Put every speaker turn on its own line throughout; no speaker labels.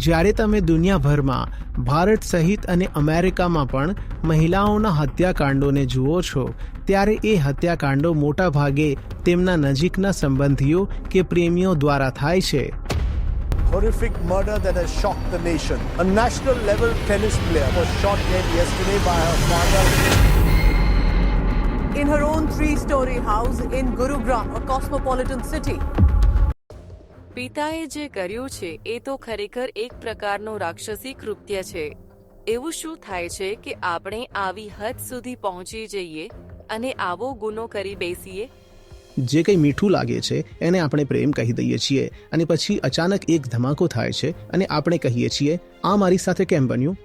જ્યારે તમે દુનિયાભરમાં ભારત સહિત અને અમેરિકામાં પણ મહિલાઓના હત્યાકાંડોને જુઓ છો ત્યારે એ હત્યાકાંડો મોટા ભાગે તેમના નજીકના સંબંધીઓ કે પ્રેમીઓ દ્વારા થાય છે.
Horrific murder that has shocked the nation. A national level tennis player was shot dead yesterday by her father
in her own 3-story house in Gurugram, a cosmopolitan city.
પિતાએ જે કર્યું છે એ તો ખરેખર એક પ્રકારનો રાક્ષસી કૃત્ય છે. એવું શું થાય છે કે આપણે આવી હદ સુધી પહોંચી જઈએ અને આવો ગુનો કરી બેસીએ?
જે કંઈ મીઠું લાગે છે એને આપણે પ્રેમ કહી દઈએ છીએ અને પછી અચાનક એક ધમાકો થાય છે અને આપણે કહીએ છીએ આ મારી સાથે કેમ બન્યું,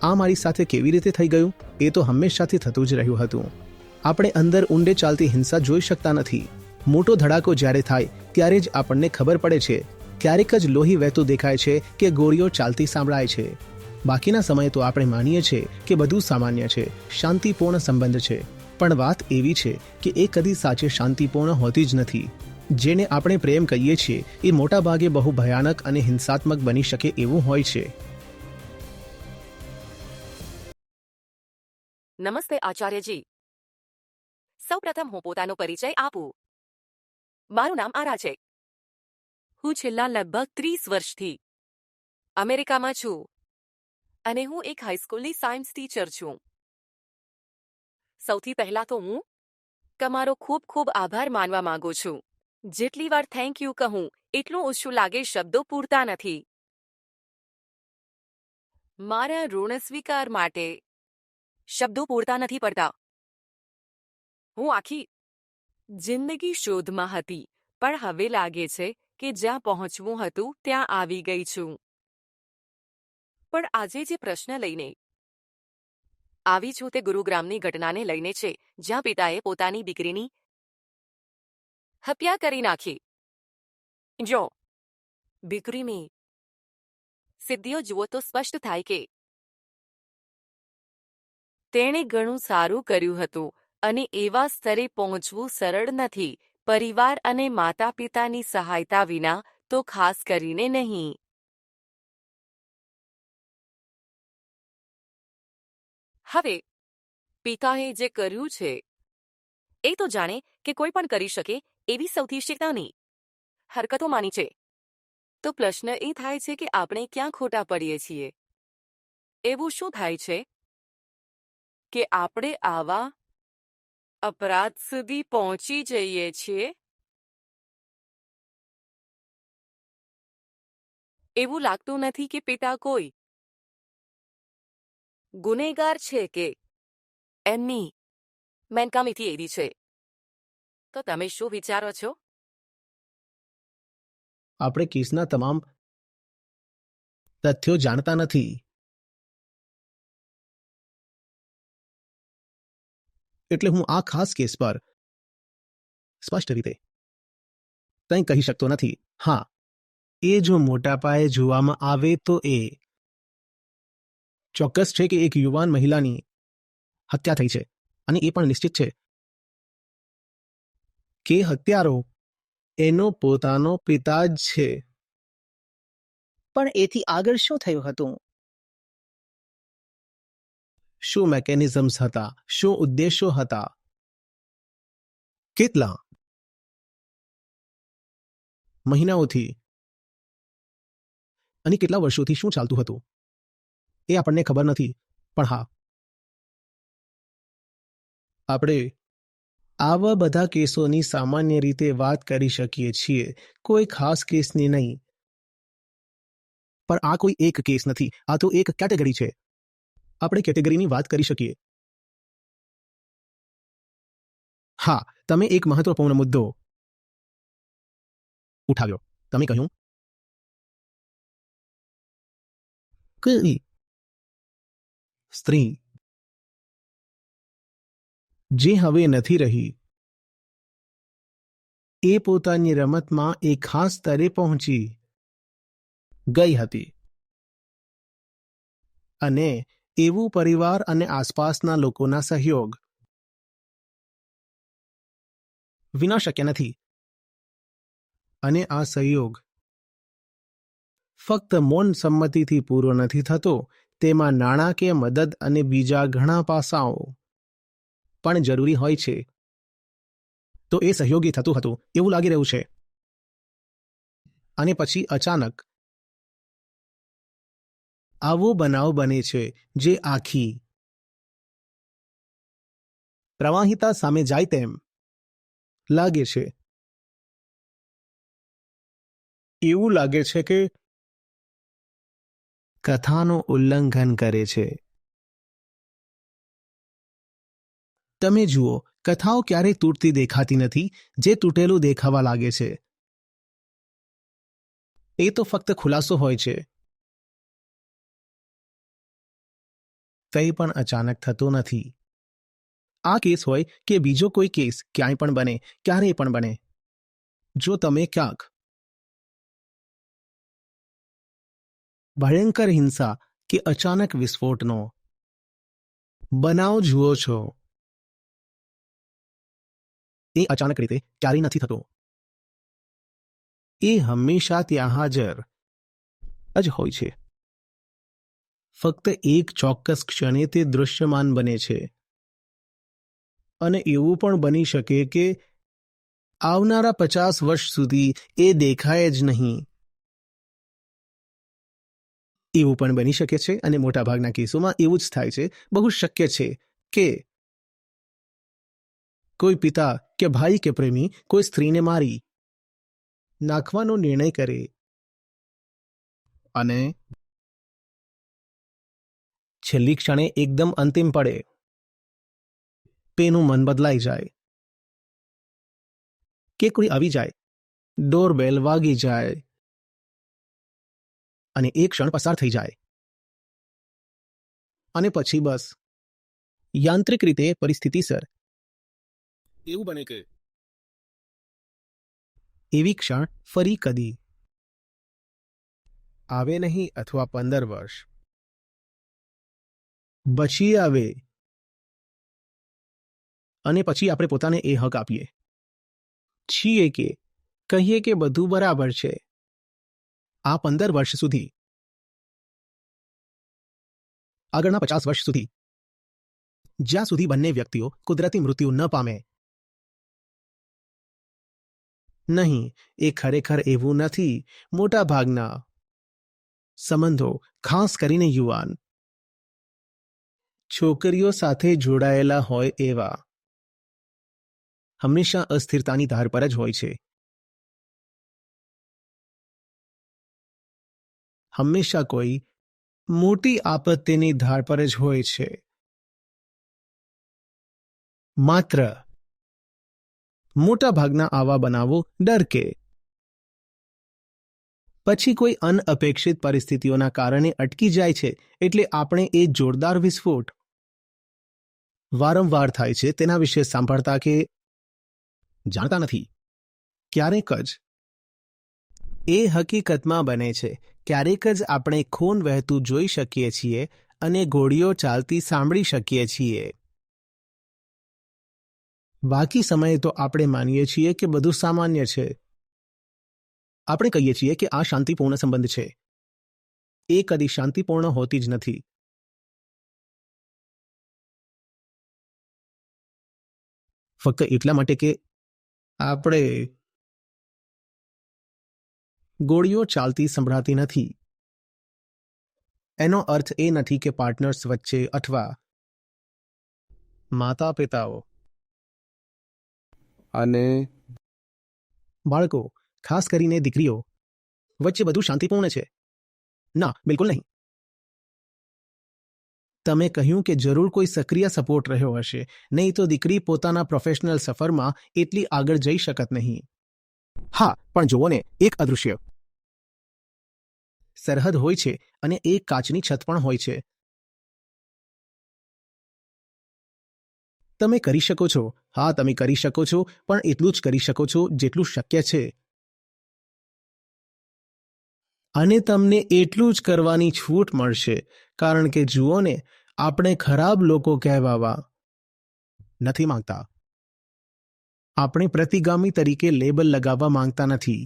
આ મારી સાથે કેવી રીતે થઈ ગયું. એ તો હંમેશાથી થતું જ રહ્યું હતું. આપણે અંદર ઊંડે ચાલતી હિંસા જોઈ શકતા નથી. મોટો ધડાકો જ્યારે થાય ત્યારે જ આપણને ખબર પડે છે. ક્યારેક જ લોહી વહેતું દેખાય છે કે ગોળીઓ ચાલતી સાંભળાય છે. બાકીના સમયે તો આપણે માનીએ છીએ કે બધું સામાન્ય છે, શાંતિપૂર્ણ સંબંધ છે. પણ વાત એવી છે કે એ કદી સાચે શાંતિપૂર્ણ હોતી જ નથી. જેને આપણે પ્રેમ કહીએ છીએ એ મોટા ભાગે બહુ ભયાનક અને હિંસાત્મક બની શકે એવું હોય છે.
નમસ્તે આચાર્યજી. સૌપ્રથમ હું પોતાનો પરિચય આપું. મારું નામ આરા છે. હું છેલ્લા લગભગ 30 વર્ષથી અમેરિકામાં છું અને હું એક હાઈસ્કૂલની સાયન્સ ટીચર છું. સૌથી પહેલા તો હું તમારો ખૂબ ખૂબ આભાર માનવા માંગુ છું. જેટલી વાર થેન્ક યુ કહું એટલું ઓછું લાગે, શબ્દો પૂરતા નથી. મારા ઋણ સ્વીકાર માટે શબ્દો પૂરતા નથી પડતા. હું આખી જિંદગી શોધમાં હતી પણ હવે લાગે છે કે જ્યાં પહોંચવું હતું ત્યાં આવી ગઈ છું. પણ આજે જે પ્રશ્ન લઈને આવી છું તે ગુરુગ્રામની ઘટનાને લઈને છે, જ્યાં પિતાએ પોતાની દીકરીની હત્યા કરી નાખી. જો દીકરીની સિદ્ધિઓ જુઓ તો સ્પષ્ટ થાય કે તેણે ઘણું સારું કર્યું હતું અને એવા સ્તરે પહોંચવું સરળ નથી, પરિવાર અને માતા પિતાની સહાયતા વિના તો ખાસ કરીને નહીં. હવે પિતાએ જે કર્યું છે એ તો જાણે કે કોઈ પણ કરી શકે એવી સૌથી શૈતાની હરકતો માની છે. તો પ્રશ્ન એ થાય છે કે આપણે ક્યાં ખોટા પડીએ છીએ? એવું શું થાય છે કે આપણે આવા અપરાધ સુધી પહોંચી જઈએ છીએ? એવું લાગતું નથી કે પિતા કોઈ ગુનેગાર છે કે એમની મેનકામીથી એવી છે. તો તમે શું વિચારો છો?
આપણે કેસના તમામ તથ્યો જાણતા નથી. એટલે હું આ ખાસ કેસ પર સ્પષ્ટ રીતે કંઈ કહી શકતો નથી. હા, એ જો મોટા પાયે જોવામાં આવે તો એ ચોક્કસ છે કે એક યુવાન મહિલાની હત્યા થઈ છે અને એ પણ નિશ્ચિત છે કે હત્યારો એનો પોતાનો પિતા જ છે.
પણ એથી આગળ શું થયું હતું?
શું મેકેનિઝમ્સ હતા, શું ઉદ્દેશો હતા, કેટલા મહિનાઓથી અને કેટલા વર્ષોથી શું ચાલતું હતું એ આપણને ખબર નથી. પણ હા, આપણે આવા બધા કેસોની સામાન્ય રીતે વાત કરી શકીએ છીએ, કોઈ ખાસ કેસની નહીં. પણ આ કોઈ એક કેસ નથી, આ તો એક કેટેગરી છે. આપણે કેટેગરીની વાત કરી શકીએ. હા, તમે એક મહત્વપૂર્ણ મુદ્દો ઉઠાવ્યો. તમે કહ્યું કે સ્ત્રી જે હવે નથી રહી એ પોતાની રમતમાં એક ખાસ સ્તરે પહોંચી ગઈ હતી અને એવું પરિવાર અને આસપાસના લોકોના સહયોગ વિના શક્ય નથી. અને આ સહયોગ ફક્ત મૌન સંમતિથી પૂરો નથી થતો, તેમાં નાણાકીય મદદ અને બીજા ઘણા પાસાઓ પણ જરૂરી હોય છે. તો એ સહયોગી થતું હતું એવું લાગી રહ્યું છે. અને પછી અચાનક આવો બનાવ બને છે જે આખી પ્રવાહિતા સામે જાય તેમ લાગે છે. એવું લાગે છે કે કથાનું ઉલ્લંઘન કરે છે. તમે જુઓ, કથાઓ ક્યારેય તૂટતી દેખાતી નથી, જે તૂટેલું દેખાવા લાગે છે. એ તો ફક્ત ખુલાસો હોય છે. કંઈ પણ અચાનક થતો નથી. આ કેસ હોય કે બીજો કોઈ કેસ ક્યાંય પણ બને, ક્યારેય પણ બને. જો તમે ક્યાંક ભયંકર હિંસા કે અચાનક વિસ્ફોટનો બનાવ જુઓ છો, એ અચાનક રીતે ક્યારેય નથી થતો. એ હંમેશા ત્યાં હાજર જ હોય છે. ફક્ત એક ચોક્કસ ક્ષણે તે દૃશ્યમાન બને છે. અને એવું પણ બની શકે કે આવનારા 50 વર્ષ સુધી એ દેખાય જ નહીં. એવું પણ બની શકે છે, અને મોટાભાગના કેસોમાં એવું જ થાય છે. બહુ શક્ય છે કે કોઈ પિતા કે ભાઈ કે પ્રેમી કોઈ સ્ત્રીને મારી નાખવાનો નિર્ણય કરે અને છેલ્લી ક્ષણે એકદમ અંતિમ પડે. પેનું મન બદલાઈ જાય, કે કોઈ આવી જાય, ડોરબેલ વાગી જાય અને એક ક્ષણ પસાર થઈ જાય. અને પછી બસ યાંત્રિક રીતે પરિસ્થિતિસર એવું બને કે એવી ક્ષણ ફરી કદી આવે નહીં, અથવા 15 વર્ષ પછી આવે. અને પછી આપણે પોતાને એ હક આપીએ છીએ કે કહીએ કે બધું બરાબર છે. આ 15 વર્ષ સુધી, આગળના 50 વર્ષ સુધી, જ્યાં સુધી બંને વ્યક્તિઓ કુદરતી મૃત્યુ ન પામે. નહીં, એ ખરેખર એવું નથી. મોટા ભાગના સંબંધો, ખાસ કરીને યુવાન છોકરીઓ સાથે જોડાયેલા હોય એવા, હંમેશા અસ્થિરતાની ધાર પર જ હોય છે. હંમેશા કોઈ મોટી આપત્તિની ધાર પર જ હોય છે. માત્ર મોટા ભાગના આવા બનાવો ડર કે પછી કોઈ અનઅપેક્ષિત પરિસ્થિતિઓના કારણે અટકી જાય છે. એટલે આપણે એ જોરદાર વિસ્ફોટ વારંવાર થાય છે તેના વિશે સાંભળતા કે જાણતા નથી. ક્યારેક જ એ હકીકતમાં બને છે. ક્યારેક જ આપણે ખૂન વહેતું જોઈ શકીએ છીએ અને ગોળીઓ ચાલતી સાંભળી શકીએ છીએ. બાકી સમયે તો આપણે માનીએ છીએ કે બધું સામાન્ય છે. આપણે કહીએ છીએ કે આ શાંતિપૂર્ણ સંબંધ છે. એ કદી શાંતિપૂર્ણ હોતી જ નથી. ફક્ત એટલા માટે કે આપણે ગોળીઓ ચાલતી સંભળાતી નથી. એનો અર્થ એ નથી કે પાર્ટનર્સ વચ્ચે અથવા માતા પિતાઓ અને બાળકો, ખાસ કરીને દીકરીઓ વચ્ચે બધું શાંતિપૂર્ણ છે. ના, બિલકુલ નહીં. તમે કહ્યું કે જરૂર કોઈ સક્રિય સપોર્ટ રહ્યો હશે, નહીં તો દીકરી પોતાના પ્રોફેશનલ સફરમાં એટલી આગળ જઈ શકત નહીં. હા, પણ જુઓ ને, એક અદૃશ્ય સરહદ હોય છે અને એક કાચની છત પણ હોય છે. તમે કરી શકો છો. હા, તમે કરી શકો છો, પણ એટલું જ કરી શકો છો જેટલું શક્ય છે. અને તમને એટલું જ કરવાની છૂટ મળશે, કારણ કે જુઓ ને, આપણે ખરાબ લોકો કહેવાવા નથી માંગતા. આપણે પ્રતિગામી તરીકે લેબલ લગાવવા માંગતા નથી.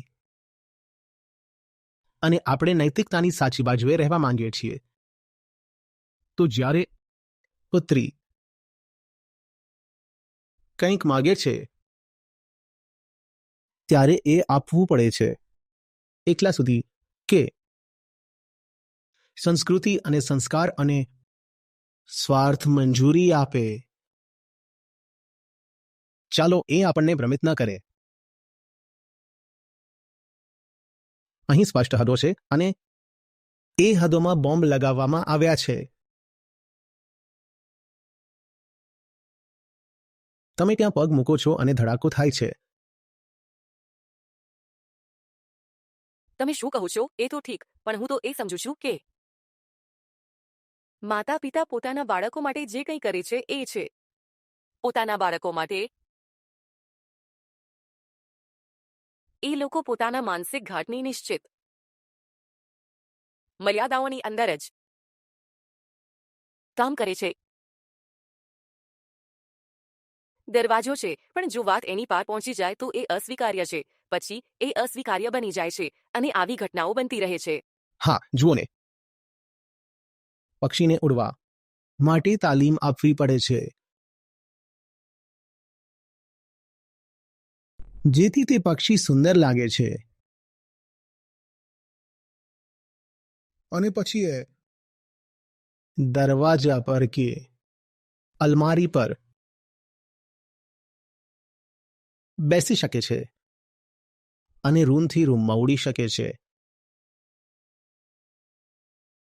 અને આપણે નૈતિકતાની સાચી બાજુએ રહેવા માંગીએ છીએ. તો જ્યારે પુત્રી કંઈક માગે છે ત્યારે એ આપવું પડે છે, એટલા સુધી કે સંસ્કૃતિ અને સંસ્કાર અને સ્વાર્થ મંજૂરી આપે. ચાલો એ આપણને ભ્રમિત ન કરે. અહીં સ્પષ્ટ હદો છે અને એ હદોમાં બોમ્બ લગાવવામાં આવ્યા છે. તમે ત્યાં પગ મૂકો છો અને ધડાકો થાય છે.
તમે શું કહો છો એ તો ઠીક, પણ હું તો એ સમજુ છું કે માતા પિતા પોતાના બાળકો માટે જે કંઈ કરે છે એ છે પોતાના બાળકો માટે. એ લોકો પોતાના માનસિક ઘાટની નિશ્ચિત મર્યાદાઓની અંદર જ કામ કરે છે. દરવાજો છે, પણ જો વાત એની પાર પહોંચી જાય તો એ અસ્વીકાર્ય છે. પછી એ અસ્વીકાર્ય બની જાય છે અને આવી ઘટનાઓ બનતી રહે છે.
હા, જુઓ ને, પક્ષીને ઉડવા માટે તાલીમ આપવી પડે છે જેથી તે પક્ષી સુંદર લાગે છે. અને પછી એ દરવાજા પર કે અલમારી પર બેસી શકે છે અને રૂમથી રૂમમાં ઉડી શકે છે.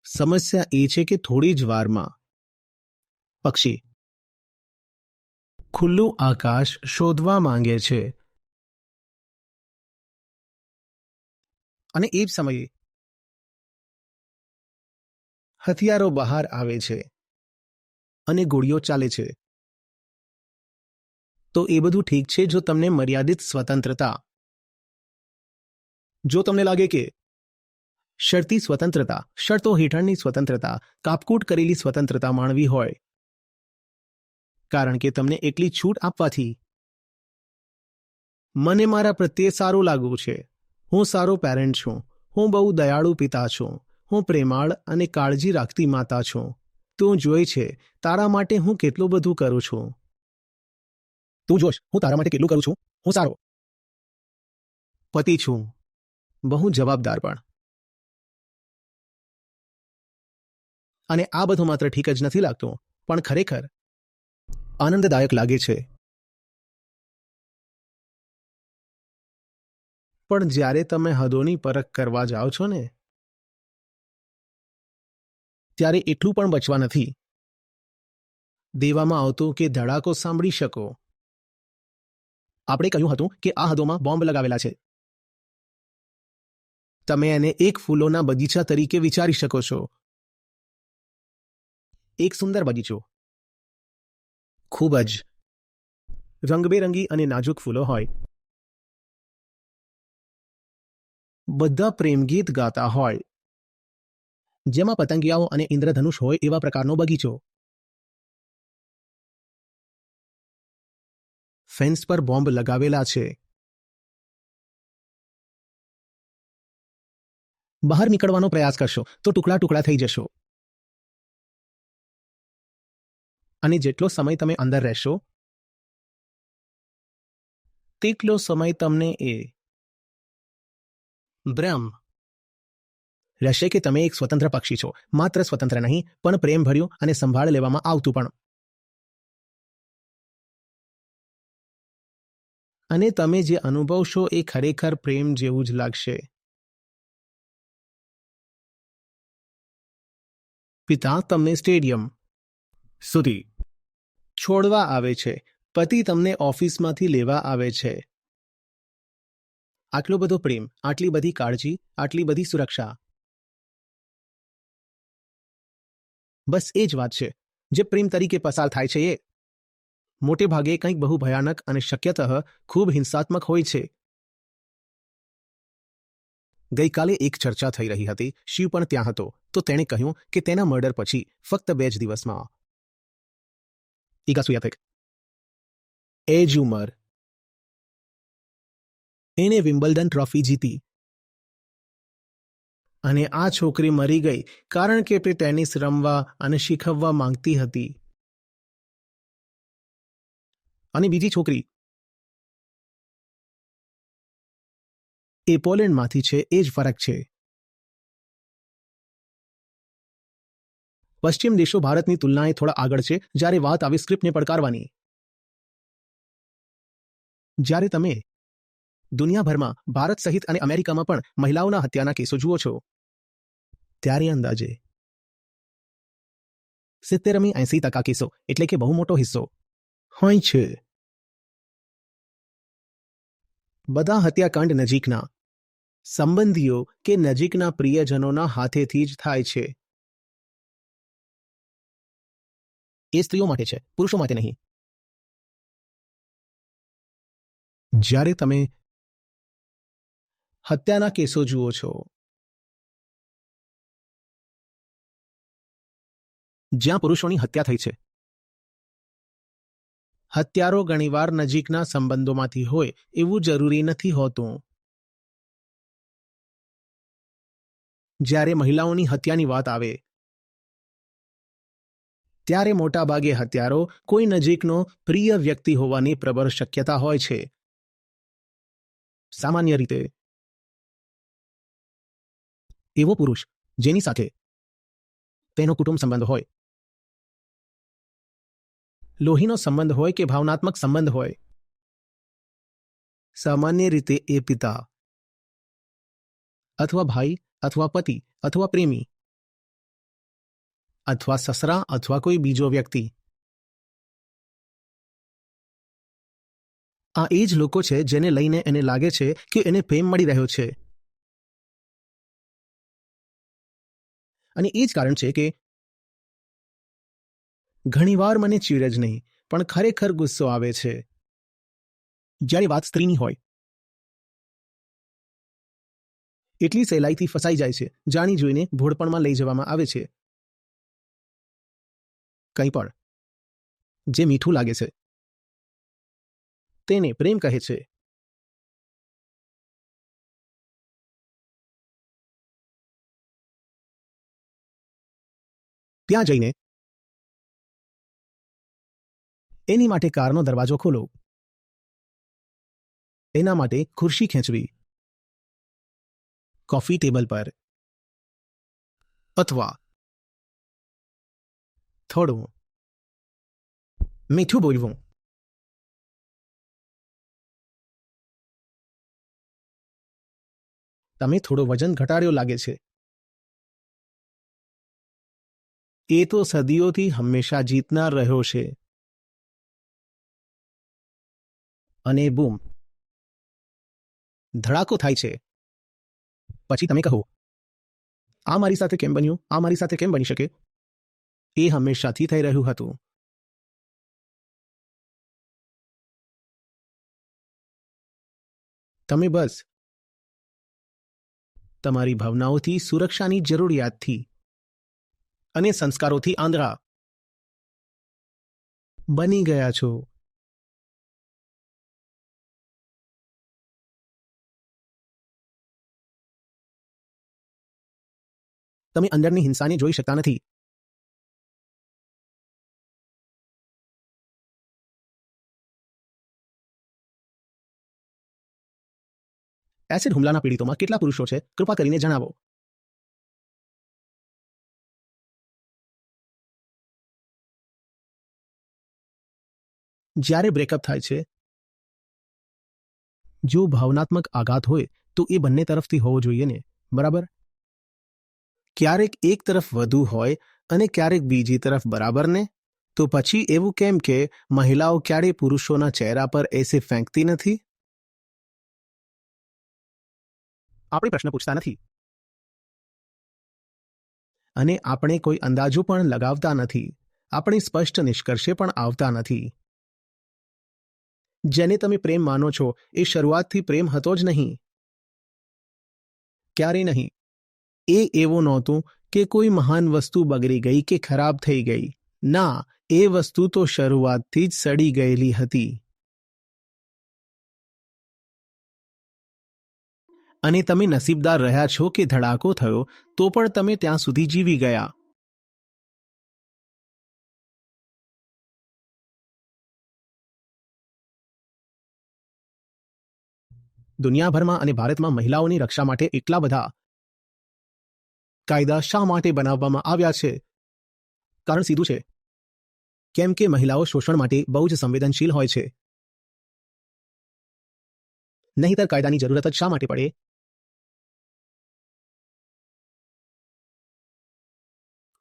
સમસ્યા એ છે કે થોડી જ વારમાં પક્ષી ખુલ્લું આકાશ શોધવા માંગે છે અને એ જ સમયે હથિયારો બહાર આવે છે અને ગોળીઓ ચાલે છે. તો એ બધું ઠીક છે જો તમને મર્યાદિત સ્વતંત્રતા, જો તમને લાગે કે શરતી સ્વતંત્રતા, શરતો હેઠળની સ્વતંત્રતા, કાપકૂટ કરેલી સ્વતંત્રતા માણવી હોય, કારણ કે તમને એટલી છૂટ આપવાથી મને મારા પ્રત્યે સારું લાગવું છે, હું સારો પેરેન્ટ છું, હું બહુ દયાળુ પિતા છું, હું પ્રેમાળ અને કાળજી રાખતી માતા છું, તું જોઈ છે તારા માટે હું કેટલું બધું કરું છું. તું જોશ હું તારા માટે કેટલું કરું છું, હું સારો પતિ છું, બહુ જવાબદાર પણ. અને આ બધું માત્ર ઠીક જ નથી લાગતું, પણ ખરેખર આનંદદાયક લાગે છે. પણ જ્યારે તમે હદોની પરખ કરવા જાઓ છો ને, ત્યારે એટલું પણ બચવા નથી દેવામાં આવતું કે ધડાકો સાંભળી શકો. આપણે કહ્યું હતું કે આ હદોમાં બોમ્બ લગાવેલા છે. તમે એને એક ફૂલોના બગીચા તરીકે વિચારી શકો છો. એક સુંદર બગીચો, ખૂબ જ રંગબેરંગી અને નાજુક ફૂલો હોય, બધા પ્રેમગીત ગાતા હોય, જેમાં પતંગિયાઓ અને ઇન્દ્રધનુષ હોય એવા પ્રકારનો બગીચો. ફેન્સ પર બોમ્બ લગાવેલા છે. બહાર નીકળવાનો પ્રયાસ કરશો તો ટુકડા ટુકડા થઈ જશો. અને જેટલો સમય તમે અંદર રહેશો તેટલો સમય તમને એ ભ્રમ રહેશે કે તમે એક સ્વતંત્ર પક્ષી છો. માત્ર સ્વતંત્ર નહીં, પણ પ્રેમભર્યું અને સંભાળ લેવામાં આવતું પણ. અને તમે જે અનુભવશો એ ખરેખર પ્રેમ જેવું જ લાગશે. પિતા તમને સ્ટેડિયમ સુધી છોડવા આવે છે, પતિ તમને ઓફિસમાંથી લેવા આવે છે. આટલો બધો પ્રેમ, આટલી બધી કાળજી, આટલી બધી સુરક્ષા. બસ એ જ વાત છે જે પ્રેમ તરીકે પસાર થાય છે. એ મોટે ભાગે કંઈક બહુ ભયાનક અને શક્યતઃ ખૂબ હિંસાત્મક હોય છે. ગઈકાલે એક ચર્ચા થઈ રહી હતી. શિવ પણ ત્યાં હતો. તો તેણે કહ્યું કે તેના મર્ડર પછી ફક્ત 2 જ દિવસમાં એ જ ઉંમર એણે વિમ્બલ્ડન ટ્રોફી જીતી. અને આ છોકરી મરી ગઈ કારણ કે તે ટેનિસ રમવા અને શીખવવા માંગતી હતી. અને બીજી છોકરી એ પોલેન્ડમાંથી છે. એ જ ફરક છે. પશ્ચિમ દેશો ભારતની તુલનાએ થોડા આગળ છે જ્યારે વાત આવે સ્ક્રિપ્ટને પડકારવાની. જ્યારે તમે દુનિયાભરમાં ભારત સહિત અને અમેરિકામાં પણ મહિલાઓના હત્યાના કેસો જુઓ છો ત્યારે અંદાજે 70-80% કેસો એટલે કે બહુ મોટો હિસ્સો હોય છે. બધા હત્યાકાંડ નજીકના સંબંધીઓ કે નજીકના પ્રિયજનોના હાથેથી જ થાય છે. એ સ્ત્રીઓ માટે છે, પુરુષો માટે નહીં. જ્યારે તમે હત્યાના કેસો જુઓ છો જ્યાં પુરુષોની હત્યા થઈ છે, હત્યારો ઘણીવાર નજીકના સંબંધોમાંથી હોય એવું જરૂરી નથી હોતું. જ્યારે મહિલાઓની હત્યાની વાત આવે ત્યારે મોટાભાગે હત્યારો કોઈ નજીકનો પ્રિય વ્યક્તિ હોવાની પ્રબળ શક્યતા હોય છે. સામાન્ય રીતે એવો પુરુષ જેની સાથે તેનો કુટુંબ સંબંધ હોય, લોહીનો સંબંધ હોય કે ભાવનાત્મક સંબંધ હોય, સામાન્ય રીતે એ પિતા અથવા ભાઈ અથવા પતિ અથવા પ્રેમી અથવા સસરા અથવા કોઈ બીજો વ્યક્તિ. આ એ જ લોકો છે જેને લઈને એને લાગે છે કે એને પ્રેમ મળી રહ્યો છે. અને એ જ કારણ છે કે ઘણીવાર મને ચીડ જ નહીં પણ ખરેખર ગુસ્સો આવે છે જ્યારે વાત સ્ત્રીની હોય. એટલી સહેલાઈથી ફસાઈ જાય છે, જાણી જોઈને ભોળપણમાં લઈ જવામાં આવે છે. કંઈ પણ જે મીઠું લાગે છે તેને પ્રેમ કહે છે. ત્યાં જઈને એની માટે કારનો દરવાજો ખોલો, એના માટે ખુરશી ખેંચવી, કોફી ટેબલ પર, અથવા થોડું મીઠું બોલવું. તમે થોડો વજન ઘટાડ્યો લાગે છે. એ તો સદીઓથી હંમેશા જીતનાર રહ્યો છે. અને બૂમ, ધડાકો થાય છે. પછી તમે કહો, આ મારી સાથે કેમ બન્યું? આ મારી સાથે કેમ બની શકે? એ હંમેશાથી થઈ રહ્યું હતું. તમે બસ તમારી ભાવનાઓથી, સુરક્ષાની જરૂરિયાતથી અને સંસ્કારોથી આંધળા બની ગયા છો. તમે અંદરની હિંસાને જોઈ શકતા નથી. એસિડ હુમલાના પીડિતોમાં કેટલા પુરુષો છે? કૃપા કરીને જણાવો. જ્યારે બ્રેકઅપ થાય છે, જો ભાવનાત્મક આઘાત હોય તો એ બંને તરફથી હોવો જોઈએ ને, બરાબર? ક્યારેક એક તરફ વધુ હોય અને ક્યારેક બીજી તરફ, બરાબર ને? તો પછી એવું કેમ કે મહિલાઓ ક્યારેય પુરુષોના ચહેરા પર એસિડ ફેંકતી નથી? આપણે પ્રશ્ન પૂછતા નથી અને આપણે કોઈ અંદાજો પણ લગાવતા નથી. આપણે સ્પષ્ટ નિષ્કર્ષે પણ આવતા નથી. જેને તમે પ્રેમ માનો છો એ શરૂઆતથી પ્રેમ હતો જ નહીં. ક્યારેય નહીં. એ એવું નહોતું કે કોઈ મહાન વસ્તુ બગડી ગઈ કે ખરાબ થઈ ગઈ. ના, એ વસ્તુ તો શરૂઆતથી જ સડી ગયેલી હતી. અને તમે નસીબદાર રહ્યા છો કે ધડાકો થયો તો પણ તમે ત્યાં સુધી જીવી ગયા. દુનિયાભરમાં અને ભારતમાં મહિલાઓની રક્ષા માટે એટલા બધા કાયદા શા માટે બનાવવામાં આવ્યા છે? કારણ સીધું છે, કેમ કે મહિલાઓ શોષણ માટે બહુ જ સંવેદનશીલ હોય છે. નહીંતર કાયદાની જરૂરત જ શા માટે પડે?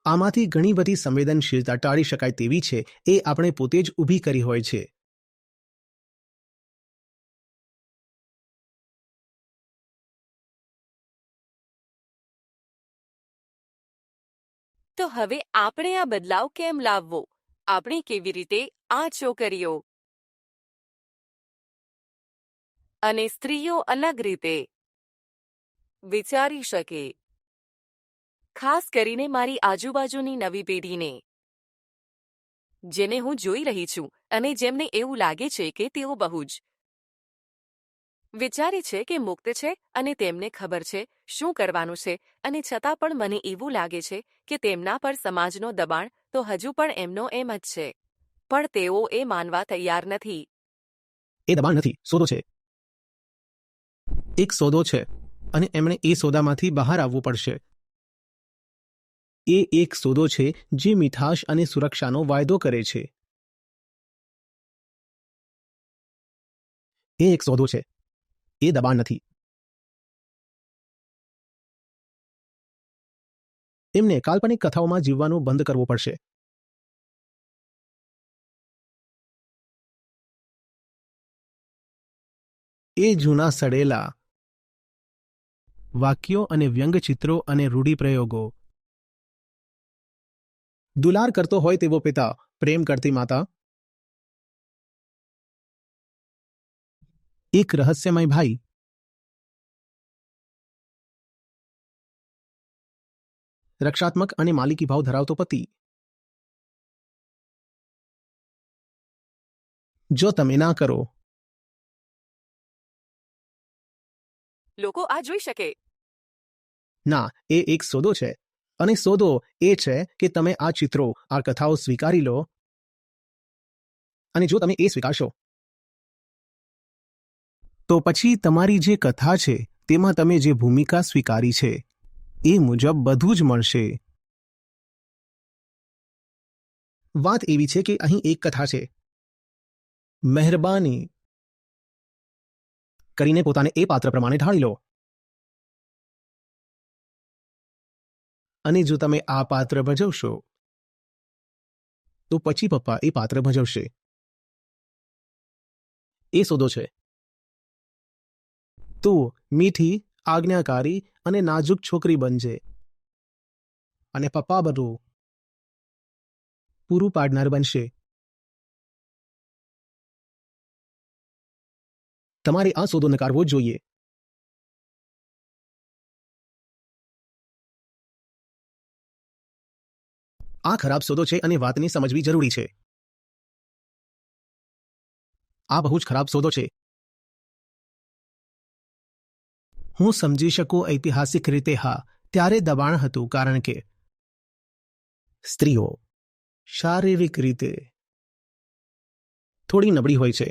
આમાંથી ઘણી બધી સંવેદનશીલતા ટાળી શકાય તેવી છે, એ આપણે પોતે જ ઊભી કરી હોય છે.
તો હવે આપણે આ બદલાવ કેમ લાવવો? આપણે કેવી રીતે આ છોકરીઓ અને સ્ત્રીઓ અલગ રીતે વિચારી શકે? ખાસ કરીને મારી આજુબાજુની નવી પેઢીને, જેને હું જોઈ રહી છું અને જેમને એવું લાગે છે કે તેઓ બહુ જ વિચારે છે કે મુક્ત છે અને તેમને ખબર છે શું કરવાનું છે, અને છતાં પણ મને એવું લાગે છે કે તેમના પર સમાજનો દબાણ તો હજુ પણ એમનો એમ જ છે, પણ તેઓ એ માનવા તૈયાર નથી.
એ દબાણ નથી, સોદો છે. એક સોદો છે અને એમણે એ સોદામાંથી બહાર આવવું પડશે. એ એક સોદો છે જે મીઠાશ અને સુરક્ષાનો વાયદો કરે છે. એ એક સોદો છે, એ દબાણ નથી. એમને કાલ્પનિક કથાઓમાં જીવવાનું બંધ કરવું પડશે. એ જૂના સડેલા વાક્યો અને વ્યંગચિત્રો અને રૂઢિપ્રયોગો, દુલાર કરતો હોય તેવો પિતા, પ્રેમ કરતી માતા, એક રહસ્યમય ભાઈ, રક્ષાત્મક અને માલિકી ભાવ ધરાવતો પતિ. જો તમે ના કરો,
લોકો આ જોઈ શકે.
ના, એ એક સોદો છે, અને સોદો એ છે કે તમે આ ચિત્રો, આ કથાઓ સ્વીકારી લો, અને જો તમે એ સ્વીકારશો તો પછી તમારી જે કથા છે તેમાં તમે જે ભૂમિકા સ્વીકારી છે એ મુજબ બધું જ મળશે. વાત એવી છે કે અહીં એક કથા છે. મહેરબાની કરીને પોતાને એ પાત્ર પ્રમાણે ઢાળી લો, અને જો તમે આ પાત્ર ભજવશો તો પછી પપ્પા એ પાત્ર ભજવશે. એ સોદો છે. તું મીઠી, આજ્ઞાકારી અને નાજુક છોકરી બનજે, અને પપ્પા બધું પૂરું પાડનાર બનશે. તમારે આ સોદો નકારવો જ જોઈએ. આ ખરાબ સોદો છે અને વાતને સમજવી જરૂરી છે. આ બહુ જ ખરાબ સોદો છે. હું સમજી શકું ઐતિહાસિક રીતે, હા, ત્યારે દબાણ હતું, કારણ કે સ્ત્રીઓ શારીરિક રીતે થોડી નબળી હોય છે,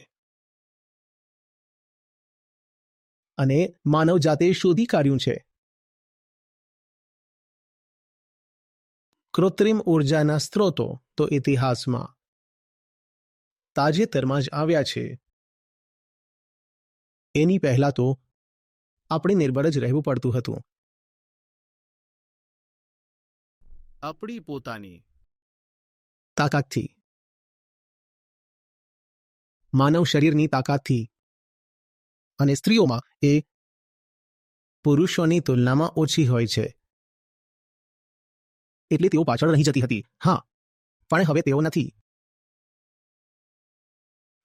અને માનવ જાતે શોધી કાઢ્યું છે કૃત્રિમ ઉર્જાના સ્ત્રોતો તો ઇતિહાસમાં તાજેતરમાં જ આવ્યા છે. એની પહેલા તો આપણે નિર્બળ જ રહેવું પડતું હતું. આપણી પોતાની તાકાતથી, માનવ શરીરની તાકાતથી, અને સ્ત્રીઓમાં એ પુરુષોની તુલનામાં ઓછી હોય છે, એટલે તેઓ પાછળ રહી જતી હતી. હા, પણ હવે તેઓ નથી.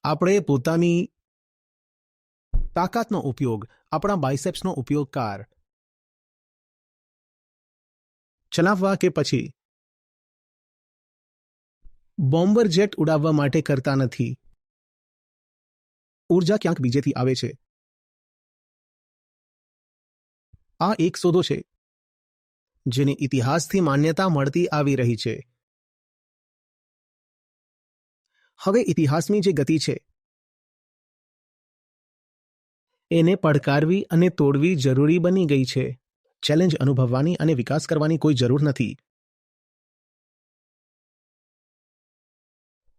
આપણે પોતાની તાકાતનો ઉપયોગ, આપણા બાયસેપ્સનો ઉપયોગ કાર ચલાવવા કે પછી બોમ્બર જેટ ઉડાવવા માટે કરતા નથી. ઉર્જા ક્યાંક બીજેથી આવે છે. આ એક સોદો છે જેને ઇતિહાસથી માન્યતા મળતી આવી રહી છે. હવે ઇતિહાસની જે ગતિ છે એને પડકારવી અને તોડવી જરૂરી બની ગઈ છે. ચેલેન્જ અનુભવવાની અને વિકાસ કરવાની કોઈ જરૂર નથી.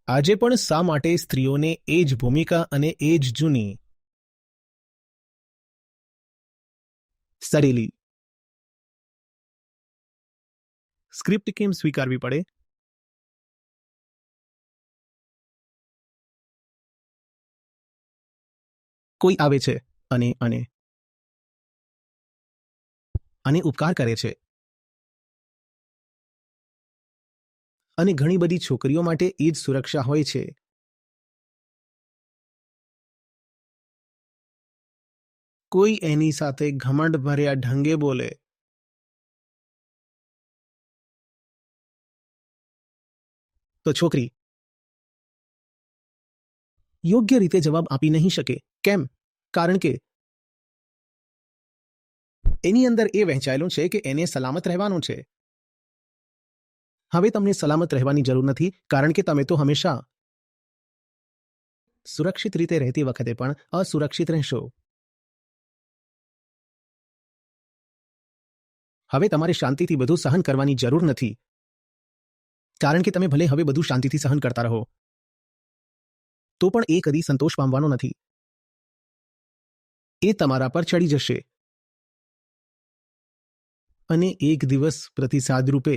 આજે પણ શા માટે સ્ત્રીઓને એ જ ભૂમિકા અને એ જ જૂની સરેલી સ્ક્રિપ્ટ કેમ સ્વીકારવી પડે? કોઈ આવે છે અને અને અને ઉપકાર કરે છે, અને ઘણી બધી છોકરીઓ માટે એ જ સુરક્ષા હોય છે. કોઈ એની સાથે ઘમંડ ભર્યા ઢંગે બોલે તો છોકરી યોગ્ય રીતે જવાબ આપી નહીં શકે. કેમ? કારણ કે એની અંદર એ વહેંચાયેલું છે કે એને સલામત રહેવાનું છે. હવે તમને સલામત રહેવાની જરૂર નથી, કારણ કે તમે તો હંમેશા સુરક્ષિત રીતે રહેતી વખતે પણ અસુરક્ષિત રહેશો. હવે તમારે શાંતિથી બધું સહન કરવાની જરૂર નથી, કારણ કે તમે ભલે હવે બધું શાંતિથી સહન કરતા રહો તો પણ એ કદી સંતોષ પામવાનો નથી. એ તમારા પર ચડી જશે અને એક દિવસ પ્રતિસાદ રૂપે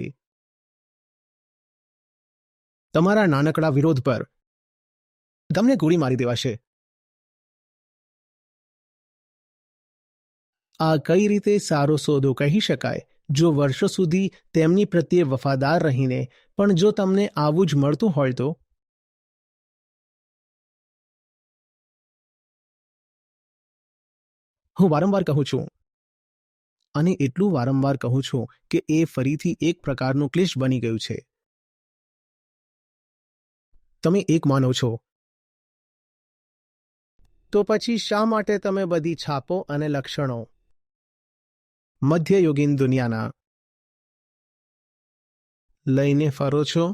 તમારા નાનકડા વિરોધ પર તમને ગોળી મારી દેવાશે. આ કઈ રીતે સારો સોદો કહી શકાય જો વર્ષો સુધી તેમની પ્રત્યે વફાદાર રહીને પણ જો તમને આવું જ મળતું હોય તો? હું વારંવાર કહું છું, અને એટલું વારંવાર કહું છું કે એ ફરીથી એક પ્રકારનું ક્લિશ બની ગયું છે. તમે એક માનો છો તો પછી શા માટે તમે બધી છાપો અને લક્ષણો મધ્યયુગીન દુનિયાના લઈને ફરો છો?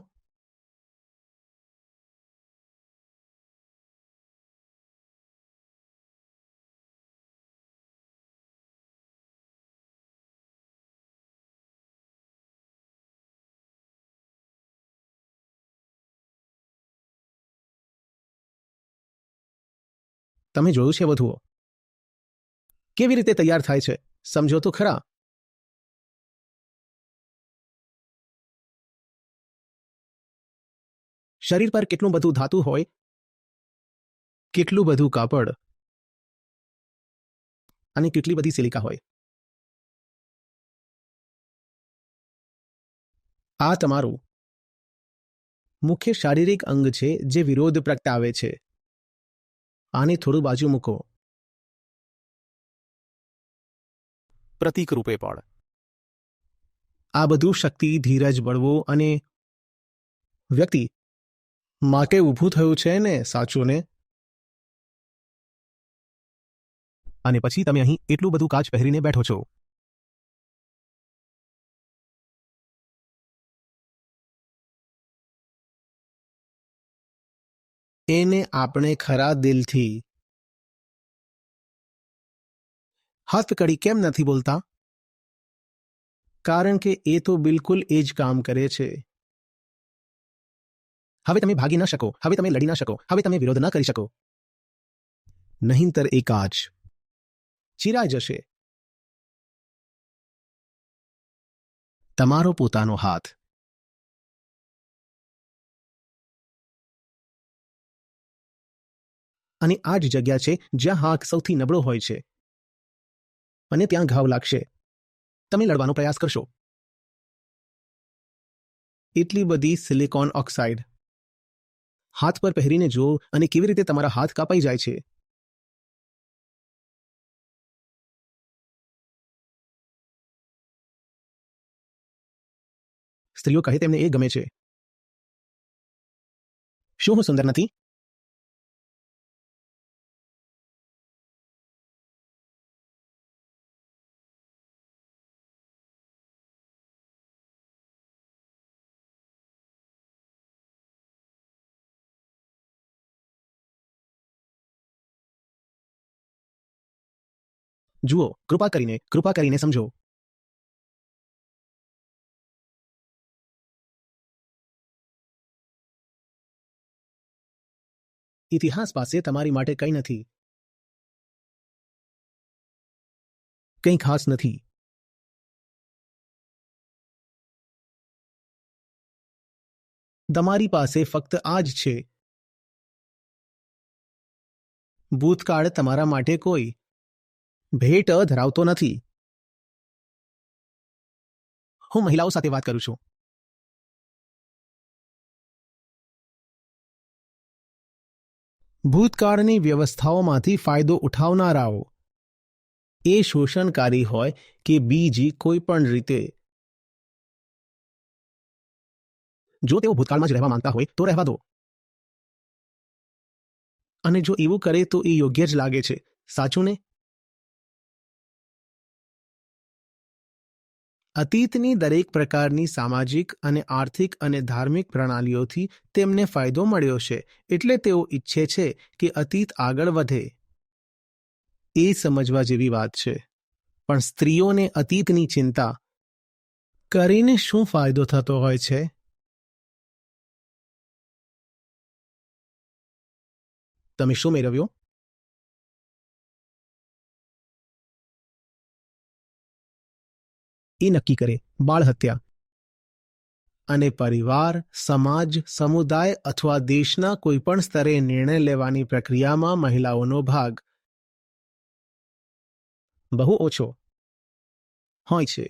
તમે જોયું છે વધુઓ કેવી રીતે તૈયાર થાય છે? સમજો તો ખરા. શરીર પર કેટલું બધું ધાતુ હોય, કેટલું બધું કાપડ અને કેટલી બધી સિલિકા હોય. આ તમારું મુખ્ય શારીરિક અંગ છે જે વિરોધ પ્રગટાવે છે. આને થોડું બાજુ મૂકો. પ્રતીક રૂપે પણ આ બધું શક્તિ, ધીરજ, બળવો અને વ્યક્તિ માટે ઊભું થયું છે ને, સાચું ને? અને પછી તમે અહીં એટલું બધું કાચ પહેરીને બેઠો છો. એને આપણે ખરા દિલથી હથકડી કેમ નથી બોલતા? કારણ કે એ તો બિલકુલ એ જ કામ કરે છે. હવે તમે ભાગી ન શકો, હવે તમે લડી ન શકો, હવે તમે વિરોધ ન કરી શકો. નહીંતર એ કાચ ચીરાઈ જશે. તમારો પોતાનો હાથ અને આ જ જગ્યા છે જ્યાં હાથ સૌથી નબળો હોય છે, અને ત્યાં ઘાવ લાગશે. તમે લડવાનો પ્રયાસ કરશો. એટલી બધી સિલિકોન ઓક્સાઇડ હાથ પર પહેરીને જુઓ અને કેવી રીતે તમારા હાથ કાપાઈ જાય છે. સ્ત્રીઓ કહે તેમને એ ગમે છે. શું હું સુંદર નથી? જુઓ, કૃપા કરીને સમજો. ઇતિહાસ પાસે તમારી માટે કંઈ નથી, કંઈ ખાસ નથી. તમારી પાસે ફક્ત આ જ છે. ભૂતકાળ તમારા માટે કોઈ ભેટ ધરાવતો નથી. હું મહિલાઓ સાથે વાત કરું છું. ભૂતકાળની વ્યવસ્થાઓમાંથી ફાયદો ઉઠાવનારાઓ, એ શોષણકારી હોય કે બીજી કોઈ પણ રીતે. જો તેઓ ભૂતકાળમાં જ રહેવા માંગતા હોય તો રહેવા દો. અને જો એવું કરે તો એ યોગ્ય જ લાગે છે, સાચું ને? અતીતની દરેક પ્રકારની સામાજિક અને આર્થિક અને ધાર્મિક પ્રણાલીઓથી તેમને ફાયદો મળ્યો છે, એટલે તેઓ ઈચ્છે છે કે અતીત આગળ વધે. એ સમજવા જેવી વાત છે. પણ સ્ત્રીઓને અતીતની ચિંતા કરીને શું ફાયદો થતો હોય છે? તમે શું મેળવ્યો? એ નક્કી કરે. બાળ હત્યા. અને પરિવાર, સમાજ, સમુદાય અથવા દેશના કોઈપણ સ્તરે નિર્ણય લેવાની પ્રક્રિયામાં મહિલાઓનો ભાગ બહુ ઓછો હોય છે.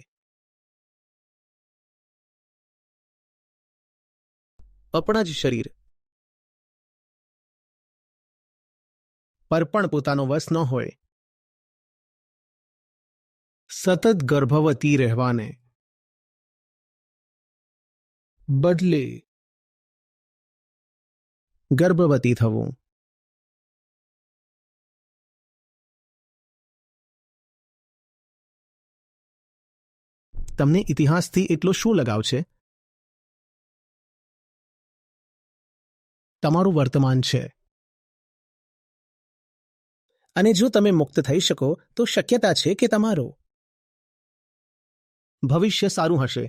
આપણા જ શરીર પર પણ પોતાનો વશ ન હોય. સતત ગર્ભવતી રહેવાને બદલે ગર્ભવતી થવું. તમને ઇતિહાસથી એટલો શું લગાવ છે? તમારું વર્તમાન છે. અને જો તમે મુક્ત થઈ શકો તો શક્યતા છે કે તમારું ભવિષ્ય સારું હશે.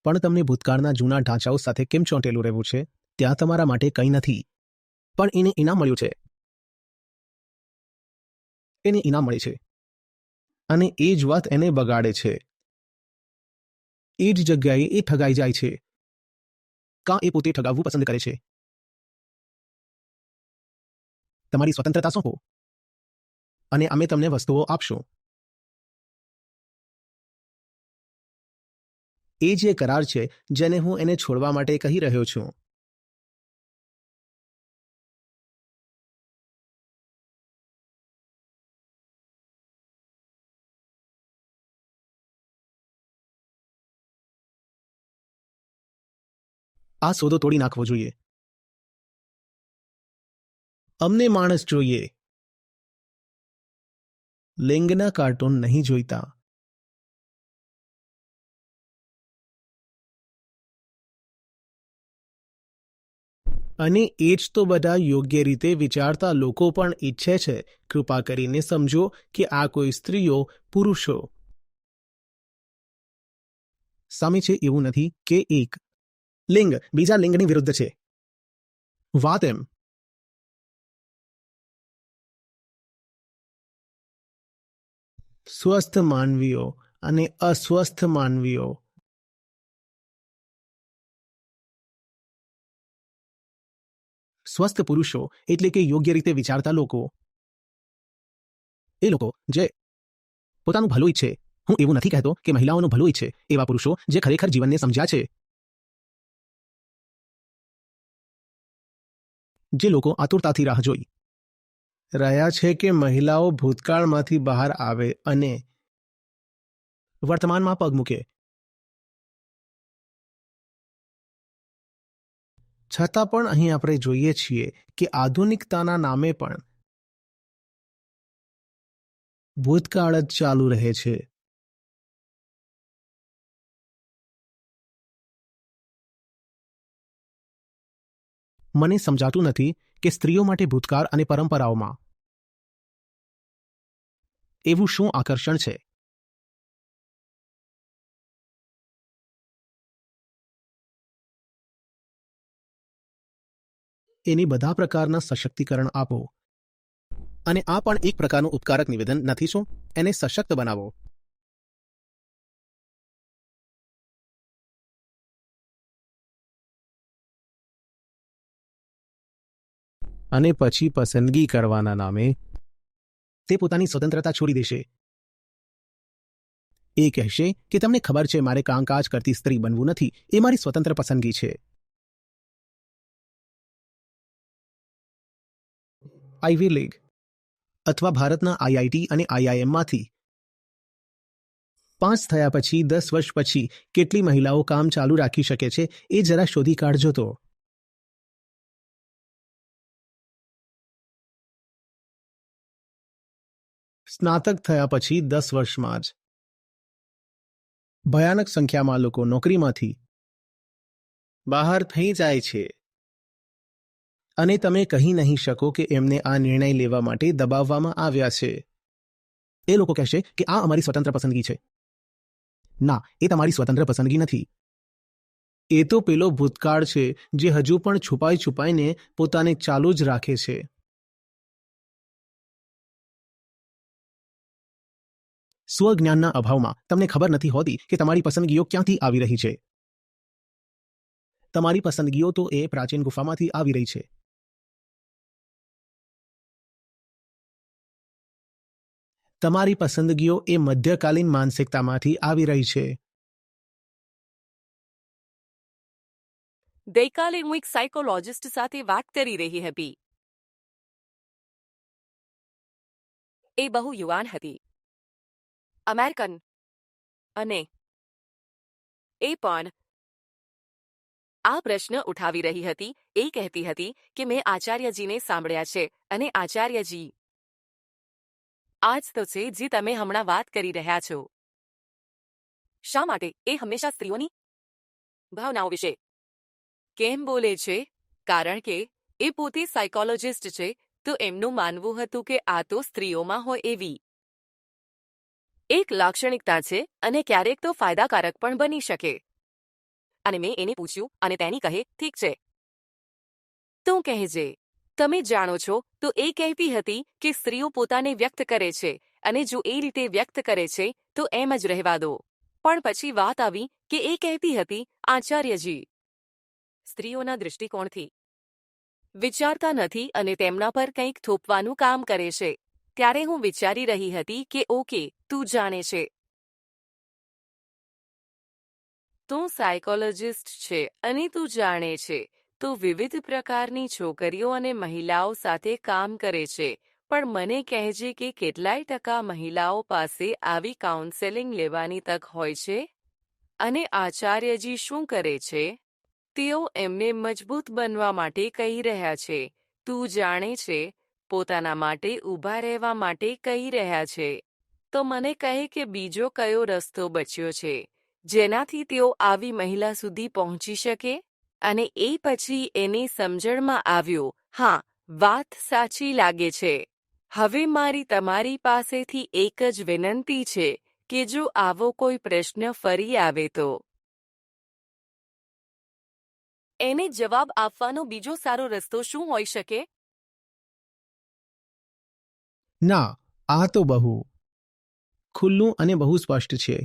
પણ તમને ભૂતકાળના જૂના ઢાંચાઓ સાથે કેમ ચોંટેલું રહેવું છે? ત્યાં તમારા માટે કંઈ નથી. પણ એને ઇનામ મળ્યું છે. એને ઇનામ મળે છે. અને એ જ વાત એને બગાડે છે. એ જ જગ્યાએ એ ઠગાઈ જાય છે. કાં એ પોતે ઠગાવવું પસંદ કરે છે. તમારી સ્વતંત્રતા સોંપો અને અમે તમને વસ્તુઓ આપશું. એ જે કરાર છે જેને હું એને છોડવા માટે કહી રહ્યો છું. આ સોદો તોડી નાખવો જોઈએ. અમને માણસ જોઈએ. લિંગના કાર્ટૂન નહીં જોઈતા. અને એ જ તો બધા યોગ્ય રીતે વિચારતા લોકો પણ ઈચ્છે છે. કૃપા કરીને સમજો કે આ કોઈ સ્ત્રીઓ, પુરુષો સામે છે એવું નથી કે એક લિંગ બીજા લિંગની વિરુદ્ધ છે. વાત એમ સ્વસ્થ માનવીઓ અને અસ્વસ્થ માનવીઓ. સ્વસ્થ પુરુષો એટલે કે યોગ્ય રીતે વિચારતા લોકો. એ લોકો જે પોતાનું ભલું ઈચ્છે. હું એવું નથી કહેતો કે મહિલાઓનું ભલું ઈચ્છે. એવા પુરુષો જે ખરેખર જીવનને સમજ્યા છે. જે લોકો આતુરતાથી રાહ જોઈ રહ્યા છે કે મહિલાઓ ભૂતકાળમાંથી બહાર આવે અને વર્તમાનમાં પગ મૂકે. છતાં પણ અહીં આપણે જોઈએ છીએ કે આધુનિકતાના નામે પણ ભૂતકાળ જ ચાલુ રહે છે. મને સમજાતું નથી કે સ્ત્રીઓ માટે ભૂતકાળ અને પરંપરાઓમાં એવું શું આકર્ષણ છે? એની બધા પ્રકારના સશક્તિકરણ આપો. અને આ પણ એક પ્રકારનું ઉપકારક નિવેદન નથી શું? એને સશક્ત બનાવો. અને પછી પસંદગી કરવાના નામે તે પોતાની સ્વતંત્રતા છોડી દેશે. એ કહેશે કે તમને ખબર છે મારે કામકાજ કરતી સ્ત્રી બનવું નથી, એ મારી સ્વતંત્ર પસંદગી છે. આઈવી લીગ અથવા ભારતના આઈઆઈટી અને આઈઆઈએમમાંથી 5 થયા પછી 10 વર્ષ પછી કેટલી મહિલાઓ કામ ચાલુ રાખી શકે છે એ જરા શોધી કાઢજો તો. સ્નાતક થયા પછી 10 વર્ષમાં જ ભયાનક સંખ્યામાં લોકો નોકરીમાંથી બહાર થઈ જાય છે. અને તમે કહી નહીં શકો કે એમને આ નિર્ણય લેવા માટે દબાવવામાં આવ્યા છે. એ લોકો કહેશે કે આ અમારી સ્વતંત્ર પસંદગી છે. ના, એ તમારી સ્વતંત્ર પસંદગી નથી. એ તો પેલો ભૂતકાળ છે જે હજુ પણ છુપાઈને પોતાને ચાલુ જ રાખે છે. સ્વજ્ઞાનના અભાવમાં તમને ખબર નથી હોતી કે તમારી પસંદગીઓ ક્યાંથી આવી રહી છે. તમારી પસંદગીઓ તો એ પ્રાચીન ગુફામાંથી આવી રહી છે. તમારી પસંદગીઓ એ મધ્યકાલીન માનસિકતામાંથી આવી રહી છે.
ગઈકાલે હું એક સાયકોલોજિસ્ટ સાથે વાત કરી રહી હતી. એ બહુ યુવાન હતી, અમેરિકન, અને એ પણ આ પ્રશ્ન ઉઠાવી રહી હતી. એ કહેતી હતી કે મેં આચાર્યજીને સાંભળ્યા છે, અને આચાર્યજી આ જ તો છે જે તમે હમણાં વાત કરી રહ્યા છો. શા માટે એ હંમેશા સ્ત્રીઓની ભાવનાઓ વિશે કેમ બોલે છે? કારણ કે એ પોતે સાયકોલોજિસ્ટ છે, તો એમનું માનવું હતું કે આ તો સ્ત્રીઓમાં હોય એવી એક લાક્ષણિકતા છે, અને ક્યારેક તો ફાયદાકારક પણ બની શકે. અને મેં એને પૂછ્યું, અને તેની કહે, ઠીક છે, તું કહેજે. તમે જાણો છો, તો એ કહેતી હતી કે સ્ત્રીઓ પોતાને વ્યક્ત કરે છે, અને જો એ રીતે વ્યક્ત કરે છે તો એમ જ રહેવા દો. પણ પછી વાત આવી કે એ કહેતી હતી, આચાર્યજી સ્ત્રીઓના દૃષ્ટિકોણથી વિચારતા નથી અને તેમના પર કંઈક થોપવાનું કામ કરે છે. ત્યારે હું વિચારી રહી હતી કે ઓકે, તું જાણે છે, તું સાયકોલોજિસ્ટ છે અને તું જાણે છે, તું વિવિધ પ્રકારની છોકરીઓ અને મહિલાઓ સાથે કામ કરે છે. પણ મને કહેજે કે કેટલાય ટકા મહિલાઓ પાસે આવી કાઉન્સેલિંગ લેવાની તક હોય છે? અને આચાર્યજી શું કરે છે? તેઓ એમને મજબૂત બનવા માટે કહી રહ્યા છે, તું જાણે છે, પોતાના માટે ઊભા રહેવા માટે કહી રહ્યા છે. તો મને કહે કે બીજો કયો રસ્તો બચ્યો છે જેનાથી તેઓ આવી મહિલા સુધી પહોંચી શકે? અને એ પછી એને સમજણમાં આવ્યું, હા, વાત સાચી લાગે છે. હવે મારી તમારી પાસેથી એક જ વિનંતી છે કે જો આવો કોઈ પ્રશ્ન ફરી આવે તો એને જવાબ આપવાનો બીજો સારો રસ્તો શું હોઈ શકે?
ના, આ તો બહુ ખુલ્લું અને બહુ સ્પષ્ટ છે.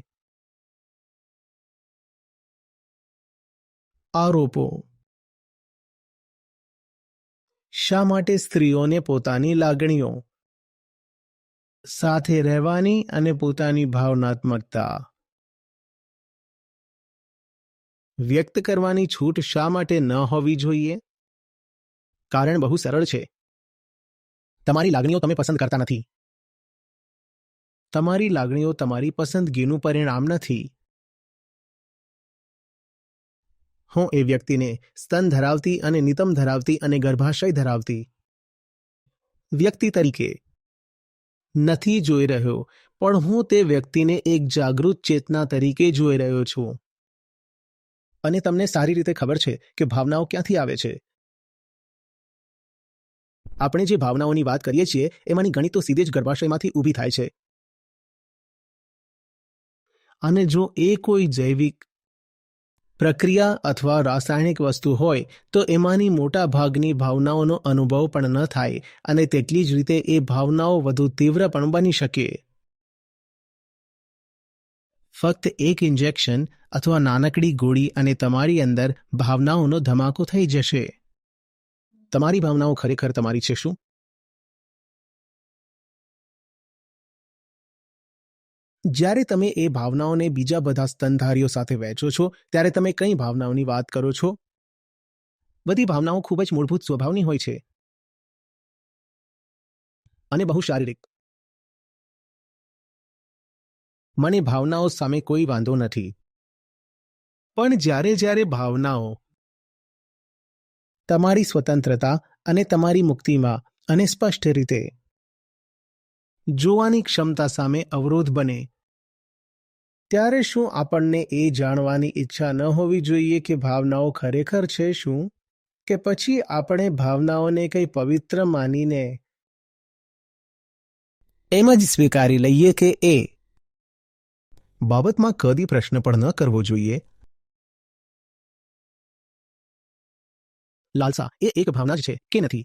આરોપો. શા માટે સ્ત્રીઓને પોતાની લાગણીઓ સાથે રહેવાની અને પોતાની ભાવનાત્મકતા વ્યક્ત કરવાની છૂટ શા માટે ન હોવી જોઈએ? કારણ બહુ સરળ છે. તમારી લાગણીઓ તમે પસંદ કરતા નથી. તમારી લાગણીઓ તમારી પસંદગીનું પરિણામ નથી. હું એ વ્યક્તિને સ્તન ધરાવતી અને નિતંબ ધરાવતી અને ગર્ભાશય ધરાવતી વ્યક્તિ તરીકે નથી જોઈ રહ્યો, પણ હું તે વ્યક્તિને એક જાગૃત ચેતના તરીકે જોઈ રહ્યો છું. અને તમને સારી રીતે ખબર છે કે ભાવનાઓ ક્યાંથી આવે છે. આપણે જે ભાવનાઓની વાત કરીએ છીએ એમાંની ઘણી તો સીધે જ ગર્ભાશયમાંથી ઊભી થાય છે. અને જો એ કોઈ જૈવિક પ્રક્રિયા અથવા રાસાયણિક વસ્તુ હોય તો એમાંની મોટા ભાગની ભાવનાઓનો અનુભવ પણ ન થાય અને તેટલી જ રીતે એ ભાવનાઓ વધુ તીવ્ર પણ બની શકે. ફક્ત એક ઇન્જેક્શન અથવા નાનકડી ગોળી અને તમારી અંદર ભાવનાઓનો ધમાકો થઈ જશે. તમારી ભાવનાઓ ખરેખર તમારી છે શું? જ્યારે તમે એ ભાવનાઓને બીજા બધા સ્તનધારીઓ સાથે વહેંચો છો ત્યારે તમે કઈ ભાવનાઓની વાત કરો છો? બધી ભાવનાઓ ખૂબ જ મૂળભૂત સ્વભાવની હોય છે અને બહુ શારીરિક. મને ભાવનાઓ સામે કોઈ વાંધો નથી. પણ જ્યારે ભાવનાઓ તમારી સ્વતંત્રતા અને તમારી મુક્તિમાં અને સ્પષ્ટ રીતે જોવાની ક્ષમતા સામે અવરોધ બને, ત્યારે શું આપણને એ જાણવાની ઈચ્છા ન હોવી જોઈએ કે ભાવનાઓ ખરેખર છે શું? કે પછી આપણે ભાવનાઓને કંઈ પવિત્ર માનીને એમ જ સ્વીકારી લઈએ કે એ બાબતમાં કદી પ્રશ્ન પણ ન કરવો જોઈએ? લાલસા એ એક ભાવના જ છે કે નથી?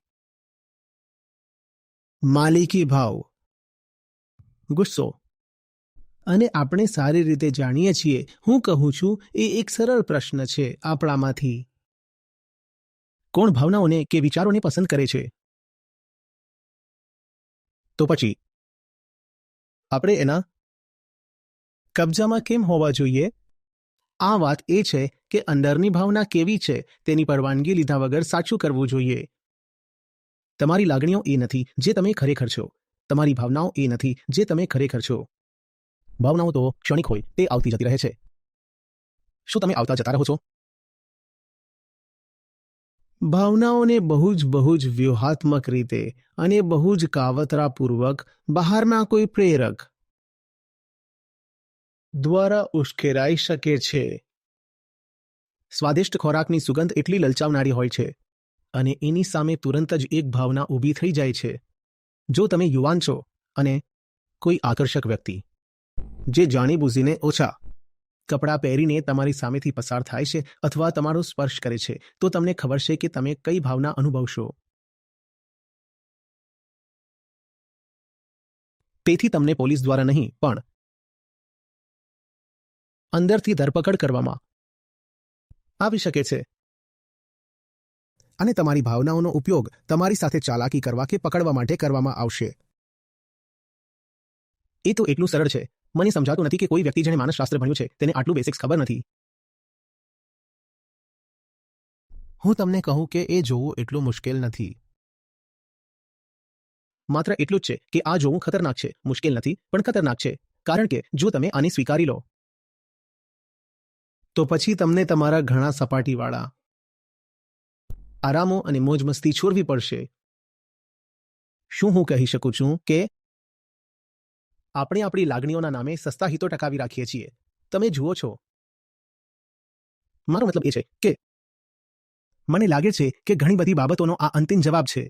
માલિકી ભાવ, ગુસ્સો, અને આપણે સારી રીતે જાણીએ છીએ, હું કહું છું, એ એક સરળ પ્રશ્ન છે આપણામાંથી. કોણ ભાવનાઓને કે વિચારોને પસંદ કરે છે? તો પછી આપણે એના કબજામાં કેમ હોવા જોઈએ? આ વાત એ છે કે અંદરની ભાવના કેવી છે તેની પરવાનગી લીધા વગર સાચું કરવું જોઈએ. તમારી લાગણીઓ એ નથી જે તમે ખરેખર છો. તમારી ભાવનાઓ એ નથી જે તમે ખરેખર છો. ભાવનાઓ તો ક્ષણિક હોય, તે આવતી જતી રહે છે. શું તમે આવતા જતા રહો છો? ભાવનાઓને બહુ જ વ્યૂહાત્મક રીતે અને બહુ જ કાવતરાપૂર્વક બહારના કોઈ પ્રેરક દ્વારા ઉશ્કેરાઈ શકે છે. સ્વાદિષ્ટ ખોરાકની સુગંધ એટલી લલચાવનારી હોય છે અને એની સામે તુરંત જ એક ભાવના ઊભી થઈ જાય છે. જો તમે યુવાન છો અને કોઈ આકર્ષક વ્યક્તિ જે જાણીબૂજીને ઓછા કપડાં પહેરીને તમારી સામેથી પસાર થાય છે અથવા તમારો સ્પર્શ કરે છે તો તમને ખબર છે કે તમે કઈ ભાવના અનુભવશો. તેથી તમને પોલીસ દ્વારા નહીં પણ અંદરથી ધરપકડ કરવામાં આવી શકે છે અને તમારી ભાવનાઓનો ઉપયોગ તમારી સાથે ચાલાકી કરવા કે પકડવા માટે કરવામાં આવશે. એ તો એટલું સરળ છે. મને સમજાતું નથી કે કોઈ વ્યક્તિ જેણે માનસશાસ્ત્ર ભણ્યું છે તેને આટલું બેસિક્સ ખબર નથી. હું તમને કહું કે એ જોવું એટલું મુશ્કેલ નથી. માત્ર એટલું જ છે કે આ જોવું ખતરનાક છે. મુશ્કેલ નથી પણ ખતરનાક છે. કારણ કે જો તમે આને સ્વીકારી લો તો પછી તમને તમારા ઘણા સપાટીવાળા આરામો અને મોજ મસ્તી છોડવી પડશે. શું હું કહી શકું છું કે આપણે આપણી લાગણીઓના નામે સસ્તા હિતો ટકાવી રાખીએ છીએ. તમે જુઓ છો, મારો મતલબ એ છે કે મને લાગે છે કે ઘણી બધી બાબતોનો આ અંતિમ જવાબ છે.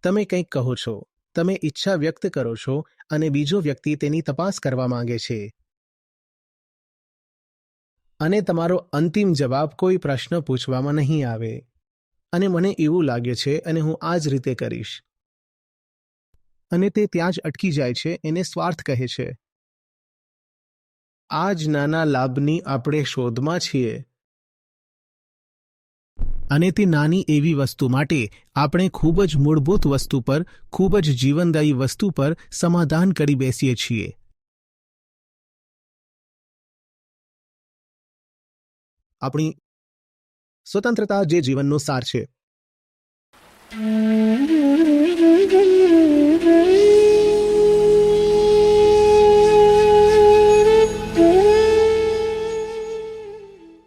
તમે કંઈક કહો છો, તમે ઈચ્છા વ્યક્ત કરો છો અને બીજો વ્યક્તિ તેની તપાસ કરવા માંગે છે અને તમારો અંતિમ જવાબ કોઈ પ્રશ્ન પૂછવામાં નહીં આવે. અને મને એવું લાગે છે અને હું આ જ રીતે કરીશ. અને તે ત્યાં જ અટકી જાય છે. એને સ્વાર્થ કહે છે. આ જ નાના લાભની આપણે શોધમાં છીએ. અને તે નાની એવી વસ્તુ માટે આપણે ખૂબ જ મૂળભૂત વસ્તુ પર, ખૂબ જ જીવનદાયી વસ્તુ પર સમાધાન કરી બેસીએ છીએ. આપણી સ્વતંત્રતા જે જીવનનો સાર છે.